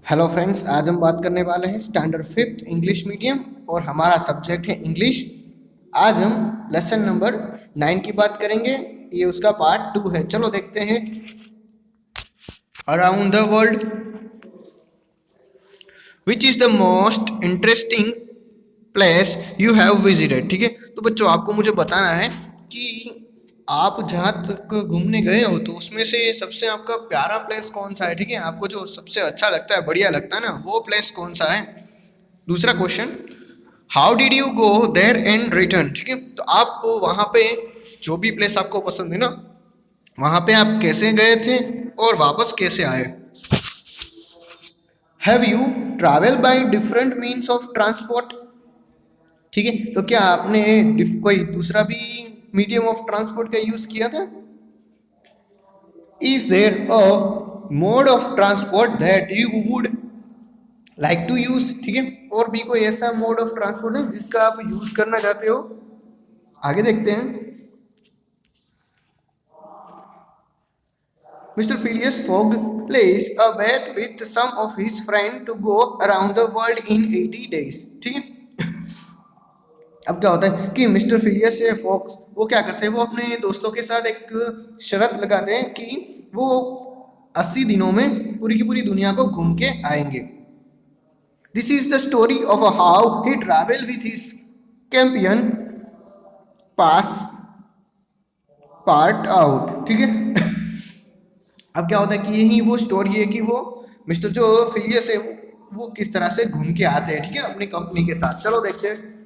Hello friends, आज हम बात करने वाले हैं स्टैंडर्ड फिफ्थ इंग्लिश मीडियम और हमारा सब्जेक्ट है इंग्लिश। आज हम लेसन नंबर 9 की बात करेंगे। ये उसका पार्ट 2 है। चलो देखते हैं। Around the world, which is the most interesting place you have visited. ठीक है, तो बच्चों आपको मुझे बताना है कि आप जहाँ तक घूमने गए हो तो उसमें से सबसे आपका प्यारा प्लेस कौन सा है। ठीक है, आपको जो सबसे अच्छा लगता है, बढ़िया लगता है ना, वो प्लेस कौन सा है। दूसरा question, how did you go there and return. ठीक है, तो आप वहाँ पे जो भी प्लेस आपको पसंद है ना, वहाँ पे आप कैसे गए थे और वापस कैसे आए। Have you travel by different means of transport. ठीक है, तो क्या आपने कोई दूसरा भी मीडियम ऑफ ट्रांसपोर्ट का यूज किया था। Is there a mode of transport that you would like to use. ठीक है, और भी कोई ऐसा मोड ऑफ ट्रांसपोर्ट है जिसका आप यूज करना चाहते हो। आगे देखते हैं। Mister Phileas fog plays a bet with some of his friends to go around the world in 80 days। ठीक है, अब क्या होता है कि मिस्टर फिलियस या फॉक्स वो क्या करते हैं, वो अपने दोस्तों के साथ एक शर्त लगाते हैं कि वो 80 दिनों में पूरी की पूरी दुनिया को घूम के आएंगे। This is the story of how he travel with his companion Passepartout. ठीक है, अब क्या होता है कि यही वो स्टोरी है कि वो मिस्टर जो फिलियस है वो किस तरह से घूम के आते हैं। ठीक है, अपनी कंपनी के साथ। चलो देखते हैं।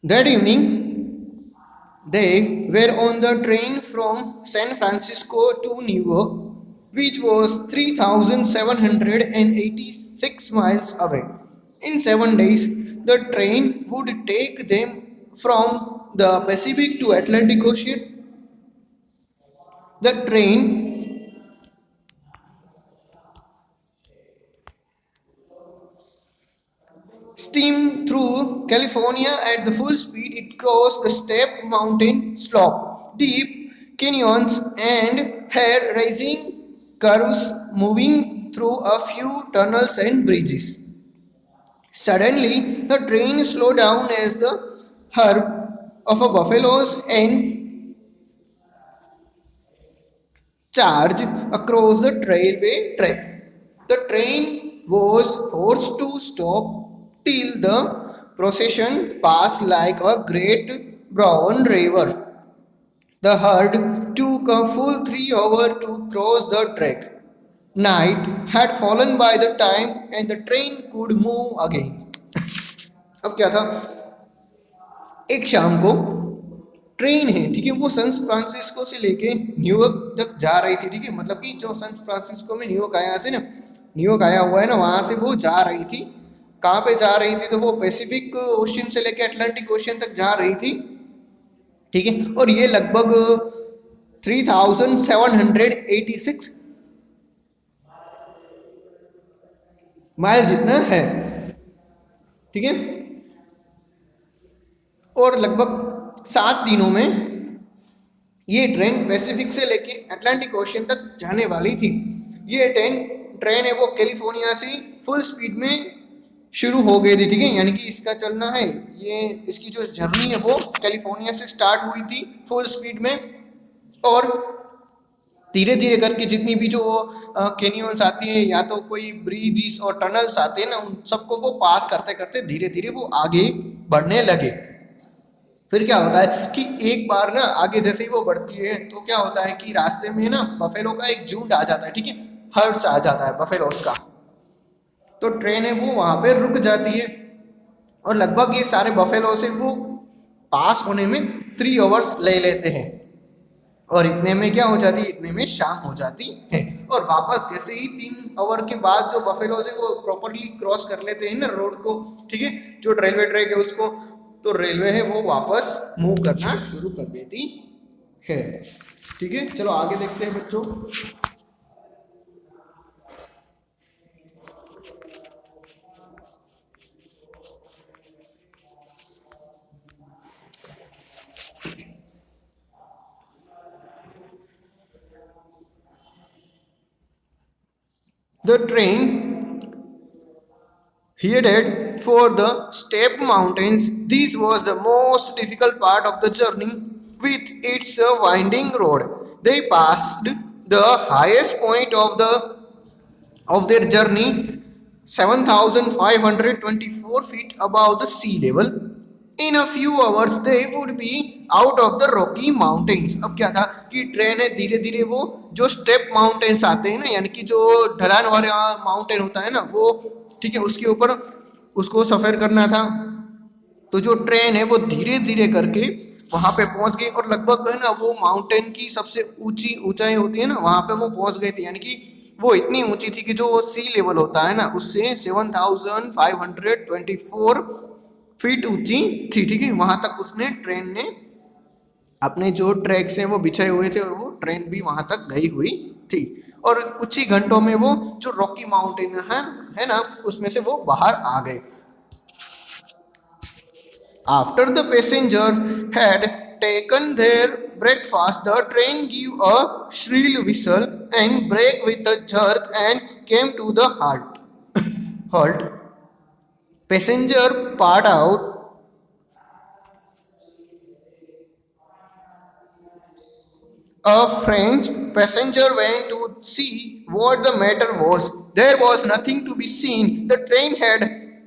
That evening they were on the train from San Francisco to New York, which was 3,786 miles away. In 7 days, the train would take them from the Pacific to Atlantic Ocean. The train steamed through California at the full speed. It crossed the steep mountain slope, deep canyons, and hair-raising curves, moving through a few tunnels and bridges. Suddenly, the train slowed down as the herd of a buffaloes and charged across the railway track. The train was forced to stop till the procession passed like a great brown river. The herd took a full 3 hours to cross the track. Night had fallen by the time and the train could move again. अब क्या था, एक शाम को train है, ठीक है, वो सैन फ्रांसिस्को से लेके न्यूयॉर्क तक जा रही थी। ठीक है, मतलब कि जो सैन फ्रांसिस्को में न्यूयॉर्क आया से ना, न्यूयॉर्क आया हुआ है ना, वहाँ से वो जा रही थी। कहाँ पे जा रही थी, तो वो पैसिफिक ओशन से लेके अटलांटिक ओशन तक जा रही थी। ठीक है, और ये लगभग 3,786 माइल जितना है। ठीक है, और लगभग 7 दिनों में ये ट्रेन पैसिफिक से लेके अटलांटिक ओशन तक जाने वाली थी। ये ट्रेन है वो कैलिफोर्निया से फुल स्पीड में शुरू हो गई थी। ठीक है, यानी कि इसका चलना है, ये इसकी जो जर्नी है वो कैलिफोर्निया से स्टार्ट हुई थी फुल स्पीड में, और धीरे धीरे करके जितनी भी जो कैनियंस आती है या तो कोई ब्रिजेस और टनल्स आते हैं ना, उन सबको वो पास करते करते धीरे धीरे वो आगे बढ़ने लगे। फिर क्या होता है कि एक बार ना आगे जैसे ही वो बढ़ती है तो क्या होता है कि रास्ते में ना बफेलो का एक झुंड आ जाता है। ठीक है, हर्ड्स आ जाता है बफेलोस का। तो ट्रेन है वो वहां पे रुक जाती है, और लगभग ये सारे बफेलो से वो पास होने में 3 आवर्स ले लेते हैं। और इतने में क्या हो जाती है, इतने में शाम हो जाती है। और वापस जैसे ही 3 आवर के बाद जो बफेलो से वो प्रॉपरली क्रॉस कर लेते हैं ना रोड को, ठीक है, जो रेलवे ट्रैक है उसको, तो रेलवे है वो वापस मूव करना शुरू कर देती है। ठीक है, चलो आगे देखते हैं बच्चों। The train headed for the steep mountains. This was the most difficult part of the journey with its winding road. They passed the highest point of their journey, 7,524 feet above the sea level. In a few hours they would be out of the Rocky Mountains. अब क्या था कि train है धीरे धीरे वो जो step mountains आते हैं ना, यानी कि जो ढलान वाला माउंटेन होता है ना वो, ठीक है, उसके ऊपर उसको सफ़र करना था। तो जो ट्रेन है वो धीरे धीरे करके वहाँ पे पहुँच गई और लगभग है ना वो माउंटेन की सबसे ऊंची ऊंचाई होती है ना वहाँ पे वो पहुँच गई थी, यानी कि वो इतनी ऊंची थी कि जो सी लेवल होता है ना उससे 7,524 फीट ऊंची थी, ठीक है। वहाँ तक उसने ट्रेन ने अपने जो ट्रैक्स हैं वो बिछाए हुए थे और वो ट्रेन भी वहाँ तक गई हुई थी और कुछ ही घंटों में वो जो रॉकी माउंटेन है ना उसमें से वो बाहर आ गए। After the passenger had taken their breakfast, the train gave a shrill whistle and braked with a jerk and came to the halt. Passenger poured out. A French passenger went to see what the matter was. There was nothing to be seen. The train had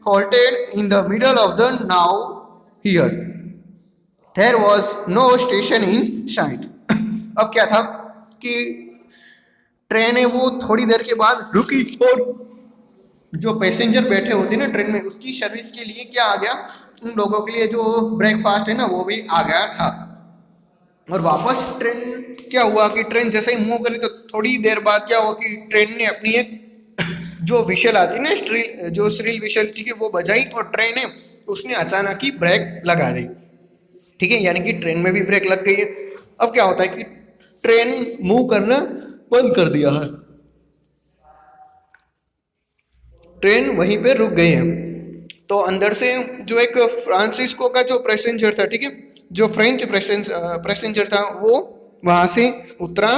halted in the middle of the now here. There was no station in sight. अब क्या था कि train है वो थोड़ी देर के बाद रुकी और जो पैसेंजर बैठे होते ना ट्रेन में उसकी सर्विस के लिए क्या आ गया, उन लोगों के लिए जो ब्रेकफास्ट है ना वो भी आ गया था। और वापस ट्रेन क्या हुआ कि ट्रेन जैसे ही मूव करी तो थोड़ी देर बाद क्या हुआ कि ट्रेन ने अपनी एक जो विशल आती है ना श्रील विशल, ठीक है, वो बजाई और ट्रेन है उसने अचानक ही ब्रेक लगा दी, ठीक है, यानी कि ट्रेन में भी ब्रेक लग गई है। अब क्या होता है कि ट्रेन मूव करना बंद कर दिया है, ट्रेन वहीं पे रुक गई है। तो अंदर से जो एक फ्रांसिस्को का जो पैसेंजर था, ठीक है, जो फ्रेंच पैसेंजर था वो वहाँ से उतरा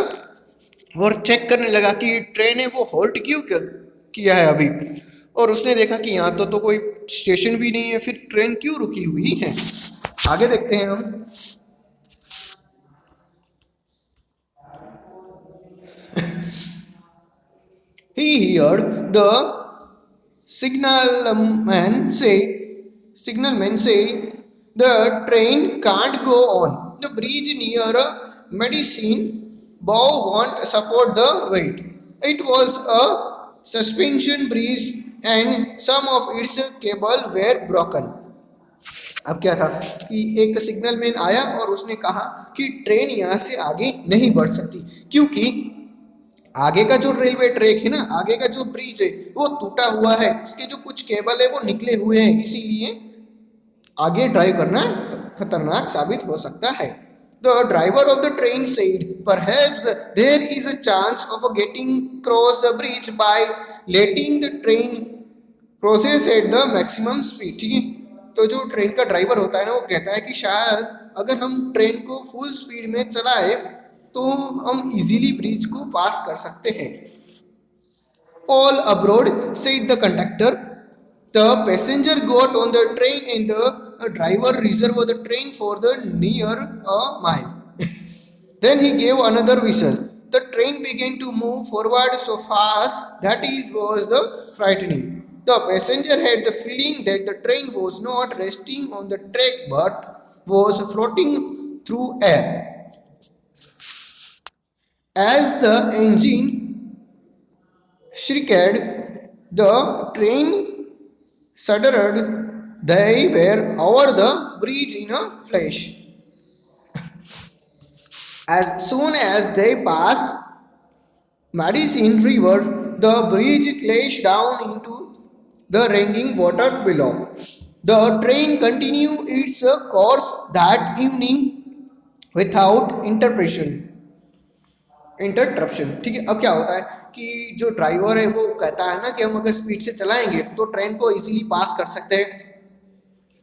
और चेक करने लगा कि ट्रेन है वो होल्ड क्यों किया है अभी, और उसने देखा कि यहाँ तो कोई स्टेशन भी नहीं है, फिर ट्रेन क्यों रुकी हुई है। आगे देखते हैं हम। He heard the signalman say the train can't go on. The bridge near Medicine Bow won't support the weight. It was a suspension bridge and some of its cable were broken. अब क्या था कि एक signal man आया और उसने कहा कि ट्रेन यहाँ से आगे नहीं बढ़ सकती क्योंकि आगे का जो रेलवे ट्रैक है ना, आगे का जो ब्रिज है वो टूटा हुआ है, उसके जो कुछ केबल है वो निकले हुए हैं, इसीलिए आगे ड्राइव करना खतरनाक साबित हो सकता है। The driver of the train said, "Perhaps there is a chance of getting across the bridge by letting the train process at the maximum speed." ठीक है, तो जो ट्रेन का ड्राइवर होता है ना वो कहता है कि शायद अगर हम ट्रेन को फुल स्पीड में चलाए तो हम इजीली ब्रिज को पास कर सकते हैं। All aboard, said the conductor. The passenger got on the train and the driver reserved the train for the near a mile. Then he gave another whistle. The train began to move forward so fast that it was the frightening. The passenger had the feeling that the train was not resting on the track but was floating through air. As the engine shrieked, the train shuddered. They were over the bridge in a flash. As soon as they passed Medicine River, the bridge clashed down into the raging water below. The train continued its course that evening without interruption, ठीक है। अब क्या होता है कि जो driver है वो कहता है ना कि हम अगर स्पीड से चलाएंगे तो ट्रेन को इजीली पास कर सकते हैं,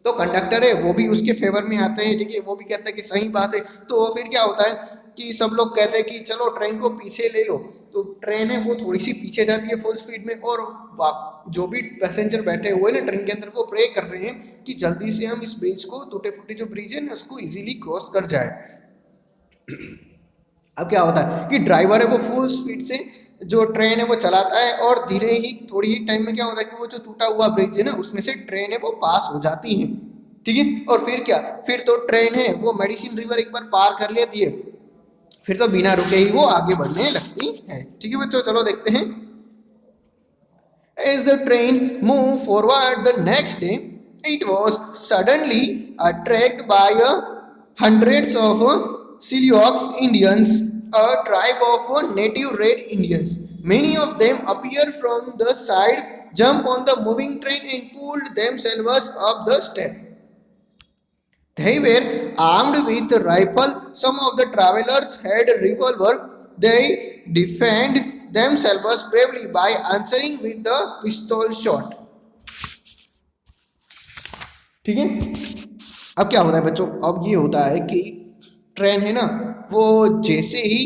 तो कंडक्टर है वो भी उसके फेवर में आते हैं, ठीक है, वो भी कहता है कि सही बात है। तो फिर क्या होता है कि सब लोग कहते हैं कि चलो ट्रेन को पीछे ले लो, तो ट्रेन है वो थोड़ी सी पीछे जाती है फुल स्पीड में, और जो भी पैसेंजर बैठे हुए हैं ना ट्रेन के अंदर वो प्रे कर रहे हैं कि जल्दी से हम इस ब्रिज को, टूटे फूटे जो ब्रिज है ना उसको इजीली क्रॉस कर जाए। अब क्या होता है कि ड्राइवर है वो फुल स्पीड से जो ट्रेन है वो चलाता है, और धीरे ही थोड़ी ही टाइम में क्या होता है कि वो जो टूटा हुआ ब्रिज है ना उसमें से ट्रेन है वो पास हो जाती है, ठीक है। और फिर क्या, फिर तो ट्रेन है वो मेडिसिन रिवर एक बार पार कर लेती है, फिर तो बिना रुके ही वो आगे बढ़ने लगती है, ठीक है बच्चों। चलो देखते हैं। As the train moved forward the next day, it was suddenly attacked by hundreds of Sioux Indians, a tribe of native Red Indians. Many of them appeared from the side, jumped on the moving train, and pulled themselves up the step. They were armed with rifle. Some of the travelers had revolver. They defended themselves bravely by answering with the pistol shot. ठीक है। अब क्या होता है बच्चों, अब ये होता है कि ट्रेन है ना वो जैसे ही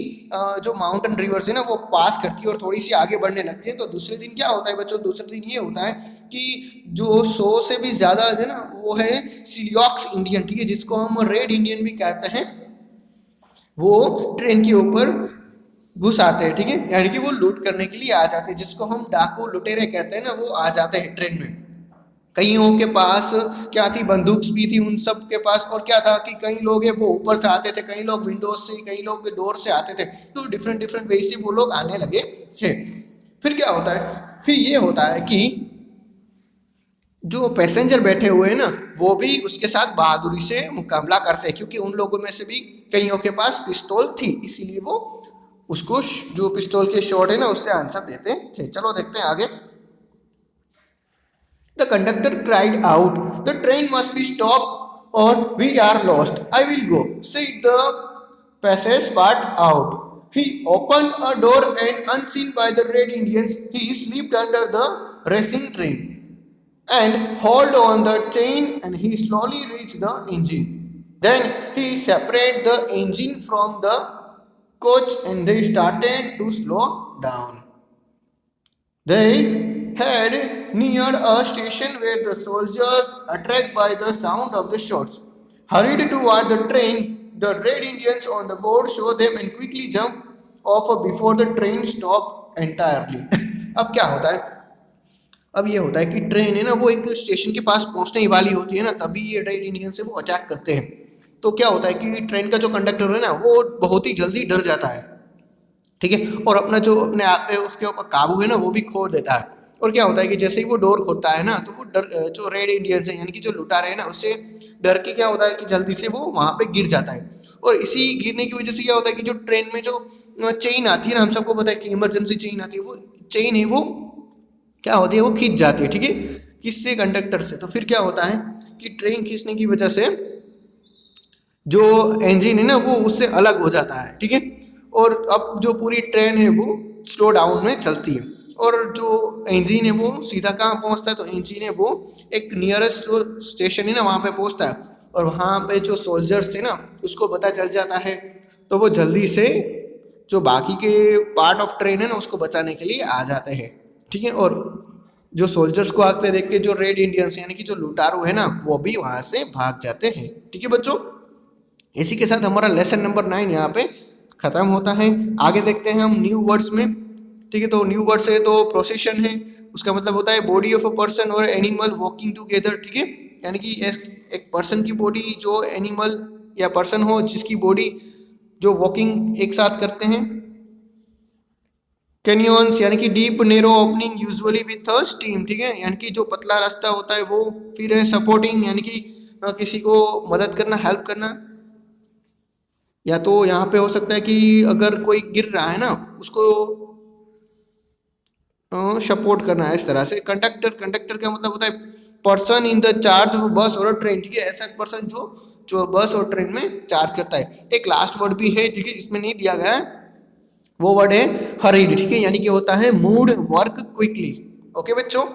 जो माउंटेन रिवर्स है ना वो पास करती है और थोड़ी सी आगे बढ़ने लगती है, तो दूसरे दिन क्या होता है बच्चों, दूसरे दिन ये होता है कि जो 100 से भी ज़्यादा है ना वो है सिलियॉक्स इंडियन, ठीक है, जिसको हम रेड इंडियन भी कहते हैं, वो ट्रेन के ऊपर घुस आते हैं, ठीक है, यानी कि वो लूट करने के लिए आ जाते हैं, जिसको हम डाकू लुटेरे कहते हैं ना, वो आ जाते हैं ट्रेन में। कईयों के पास क्या थी, बंदूक भी थी उन सब के पास, और क्या था कि कई लोग हैं वो ऊपर से आते थे, कई लोग विंडोज से, कई लोग डोर से आते थे, तो डिफरेंट डिफरेंट वे से वो लोग आने लगे थे। फिर क्या होता है, फिर ये होता है कि जो पैसेंजर बैठे हुए हैं ना वो भी उसके साथ बहादुरी से मुकाबला करते हैं, क्योंकि उन लोगों में से भी कईयों के पास पिस्तौल थी, इसीलिए वो उसको जो पिस्तौल के शॉट है ना उससे आंसर देते थे। चलो देखते हैं आगे। The conductor cried out, "The train must be stopped or we are lost. I will go," said the passage part out. He opened a door and unseen by the Red Indians, he slipped under the racing train and hauled on the chain, and he slowly reached the engine. Then he separated the engine from the coach and they started to slow down. They had neared a station where the soldiers, attracted by the sound of the shots, hurried toward the train. The Red Indians on the board saw them and quickly jumped off before the train stopped entirely. अब क्या होता है, अब ये होता है कि train है ना वो एक स्टेशन के पास पहुंचने ही वाली होती है ना, तभी ये रेड इंडियन से वो अटैक करते हैं। तो क्या होता है कि ट्रेन का जो कंडक्टर है ना वो बहुत ही जल्दी डर जाता है, ठीक है, और अपना जो अपने आप पे उसके ऊपर काबू है ना वो भी खो देता है। और क्या होता है कि जैसे ही वो डोर खोलता है ना तो वो डर, जो रेड इंडियंस है यानी कि जो लुटा रहे हैं ना उससे डर के क्या होता है कि जल्दी से वो वहाँ पे गिर जाता है। और इसी गिरने की वजह से क्या होता है कि जो ट्रेन में जो चेन आती है ना, हम सबको पता है कि इमरजेंसी चेन आती है, वो चेन है वो क्या होती है वो खींच जाती है, ठीक है, किससे, कंडक्टर से। तो फिर क्या होता है कि ट्रेन खींचने की वजह से जो इंजन है ना वो उससे अलग हो जाता है, ठीक है, और अब जो पूरी ट्रेन है वो स्लो डाउन में चलती है, और जो इंजन है वो सीधा कहाँ पहुँचता है, तो इंजन है वो एक नियरेस्ट जो स्टेशन है ना वहाँ पे पहुँचता है, और वहाँ पे जो सोल्जर्स थे ना उसको पता चल जाता है, तो वो जल्दी से जो बाकी के पार्ट ऑफ ट्रेन है ना उसको बचाने के लिए आ जाते हैं, ठीक है, और जो सोल्जर्स को आगते देख के जो रेड इंडियंस यानी कि जो लुटारू है ना वो भी वहाँ से भाग जाते हैं, ठीक है बच्चों। इसी के साथ हमारा लेसन नंबर 9 यहाँ पे खत्म होता है। आगे देखते हैं हम न्यू वर्ड्स में, ठीक है, तो न्यू वर्ड्स है तो प्रोसेशन है, उसका मतलब होता है बॉडी ऑफ अ पर्सन और एनिमल वॉकिंग टुगेदर, ठीक है, यानी कि एक पर्सन की बॉडी जो एनिमल या पर्सन हो जिसकी बॉडी जो वॉकिंग एक साथ करते हैं। कैनियंस यानी कि deep narrow opening usually with a steam, ठीक है, यानी कि जो पतला रास्ता होता है वो। फिर है सपोर्टिंग यानी कि किसी को मदद करना, हेल्प करना, या तो यहाँ पे हो सकता है कि अगर कोई गिर रहा है ना उसको सपोर्ट करना है, इस तरह से। कंडक्टर का मतलब होता है person in the charge of बस और ट्रेन, ठीक है, ऐसा पर्सन जो बस और ट्रेन में चार्ज करता है। एक लास्ट वर्ड भी है, ठीक है, इसमें नहीं दिया गया है, वो वर्ड है हरीड, ठीक है, यानी कि होता है मूड वर्क क्विकली। ओके बच्चों,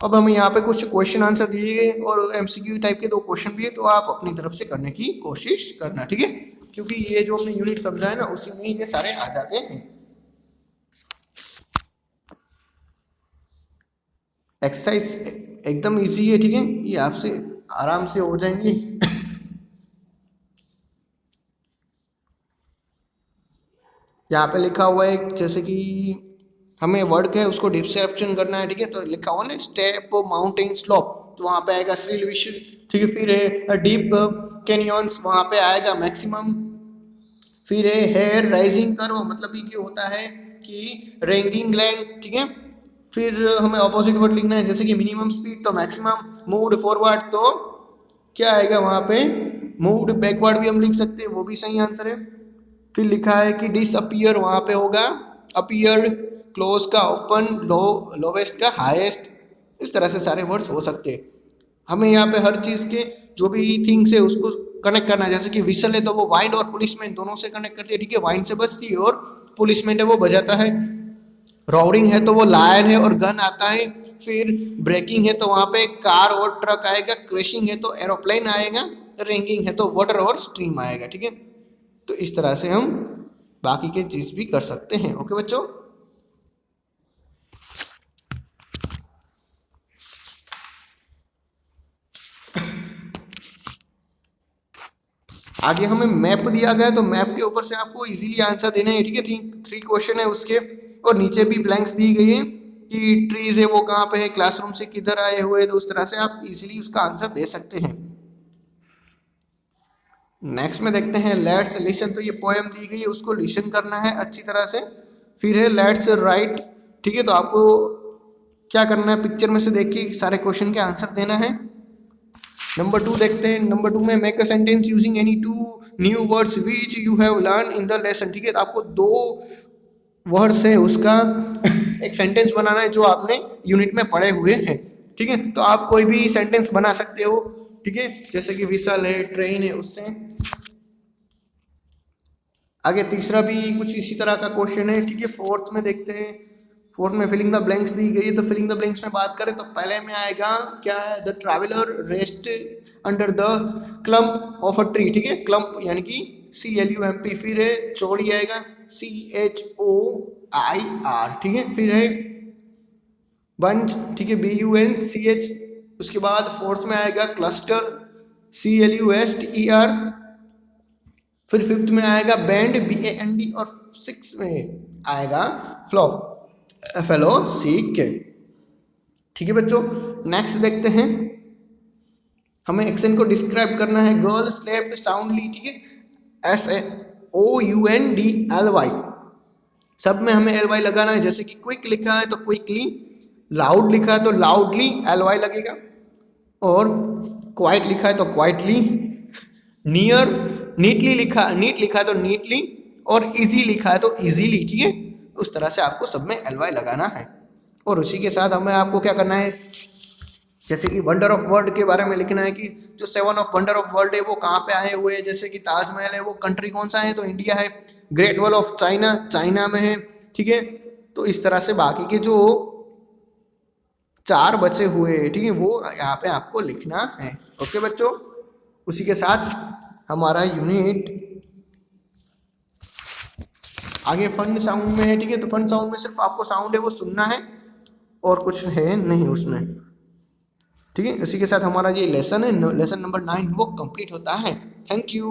अब हमें यहाँ पे कुछ क्वेश्चन आंसर दिए गए और एमसीक्यू टाइप के 2 क्वेश्चन भी है, तो आप अपनी तरफ से करने की कोशिश करना, ठीक है, क्योंकि ये जो हमने यूनिट समझा है ना उसी में ये सारे आ जाते हैं। एक्सरसाइज एकदम इजी है, ठीक है, ये आपसे आराम से हो जाएंगे। यहाँ पे लिखा हुआ है जैसे कि हमें वर्ड का है उसको डिस्क्रिप्शन करना है, ठीक है, तो लिखा हुआ ना स्टेप माउंटेन स्लोप, तो वहाँ पे आएगा श्रील विश्व, ठीक है, फिर है डीप कैनियंस, वहाँ पे आएगा मैक्सिमम, फिर है हेयर राइजिंग कर्व, मतलब ये होता है कि रेंगिंग लैंड, ठीक है, फिर हमें ऑपोजिट वर्ड लिखना है जैसे कि मिनिमम स्पीड तो मैक्सिमम, मूव फॉरवर्ड तो क्या आएगा वहाँ पे, मूव बैकवर्ड भी हम लिख सकते हैं, वो भी सही आंसर है। फिर लिखा है कि डिसअपियर, वहाँ पे होगा अपीयर, क्लोज का ओपन, लोवेस्ट का हाईएस्ट, इस तरह से सारे वर्ड्स हो सकते हैं। हमें यहाँ पे हर चीज़ के जो भी थिंग्स है उसको कनेक्ट करना है, जैसे कि विसल है तो वो वाइंड और पुलिसमैन दोनों से कनेक्ट करती है, ठीक है, वाइंड से बजती है और पुलिसमैन है वो बजाता है, रोरिंग है तो वो लायन है और गन आता है, फिर ब्रेकिंग है तो वहाँ पे कार और ट्रक आएगा, क्रैशिंग है तो एरोप्लेन आएगा, रेंगिंग है तो वाटर और स्ट्रीम आएगा, ठीक है। तो इस तरह से हम बाकी के चीज़ भी कर सकते हैं। ओके बच्चों, आगे हमें मैप दिया गया है तो मैप के ऊपर से आपको इजीली आंसर देना है, ठीक है, थ्री क्वेश्चन है उसके, और नीचे भी ब्लैंक्स दी गई है कि ट्रीज है वो कहाँ पे है, क्लासरूम से किधर आए हुए, तो उस तरह से आप इजीली उसका आंसर दे सकते हैं। नेक्स्ट में देखते हैं लेट्स लिसन, तो ये पोएम दी गई है उसको लिसन करना है अच्छी तरह से। फिर है लेट्स राइट, ठीक है, तो आपको क्या करना है, पिक्चर में से देख के सारे क्वेश्चन के आंसर देना है। नंबर 2 देखते हैं, नंबर 2 में make a sentence using any 2 new words which you have learn in the lesson, ठीक है, तो आपको 2 वर्ड्स है उसका एक सेंटेंस बनाना है जो आपने यूनिट में पढ़े हुए हैं, ठीक है, तो आप कोई भी सेंटेंस बना सकते हो, ठीक है, जैसे कि विसल है, ट्रेन है, उससे। आगे तीसरा भी कुछ इसी तरह का क्वेश्चन है, ठीक है। फोर्थ में देखते हैं, फोर्थ में फिलिंग द ब्लैंक्स दी गई है, तो फिलिंग द ब्लैंक्स में बात करें तो पहले में आएगा क्या है, the traveller rest under the clump of a tree, ठीक है, क्लम्प यानी कि CLUMP, फिर है चौड़ी आएगा CHOIR, ठीक है, फिर है बंच, ठीक है, BUNCH, उसके बाद फोर्थ में आएगा क्लस्टर CLUSTER, फिर फिफ्थ में आएगा बैंड BAND, और सिक्स में आएगा फ्लो FLOCK, ठीक है बच्चों। नेक्स्ट देखते हैं, हमें एक्शन को डिस्क्राइब करना है, गर्ल स्लेप्ड साउंडली, ठीक है, SAOUNDLY, सब में हमें LY लगाना है, जैसे कि क्विक लिखा है तो क्विकली, लाउड लिखा है तो लाउडली LY लगेगा, और क्वाइट लिखा है तो क्वाइटली, नियर नीट लिखा है तो नीटली, और इजी लिखा है तो इजीली, ठीक है, उस तरह से आपको सब में LY लगाना है। और उसी के साथ हमें आपको क्या करना है, जैसे कि वंडर ऑफ वर्ल्ड के बारे में लिखना है कि जो 7 ऑफ वंडर ऑफ वर्ल्ड है वो कहाँ पे आए हुए हैं, जैसे कि ताजमहल है वो कंट्री कौन सा है, तो इंडिया है, great wall of China China में है, ठीक है, तो इस तरह से बाकी के जो 4 बचे हुए हैं, ठीक है, वो यहाँ पे आपको लिखना है। ओके बच्चों, उसी के साथ हमारा यूनिट आगे फन साउंड में है, ठीक है, तो फन साउंड में सिर्फ आपको साउंड है वो सुनना है और कुछ है नहीं उसमें, ठीक है। इसी के साथ हमारा ये लेसन है, लेसन नंबर 9 वो कंप्लीट होता है। Thank you.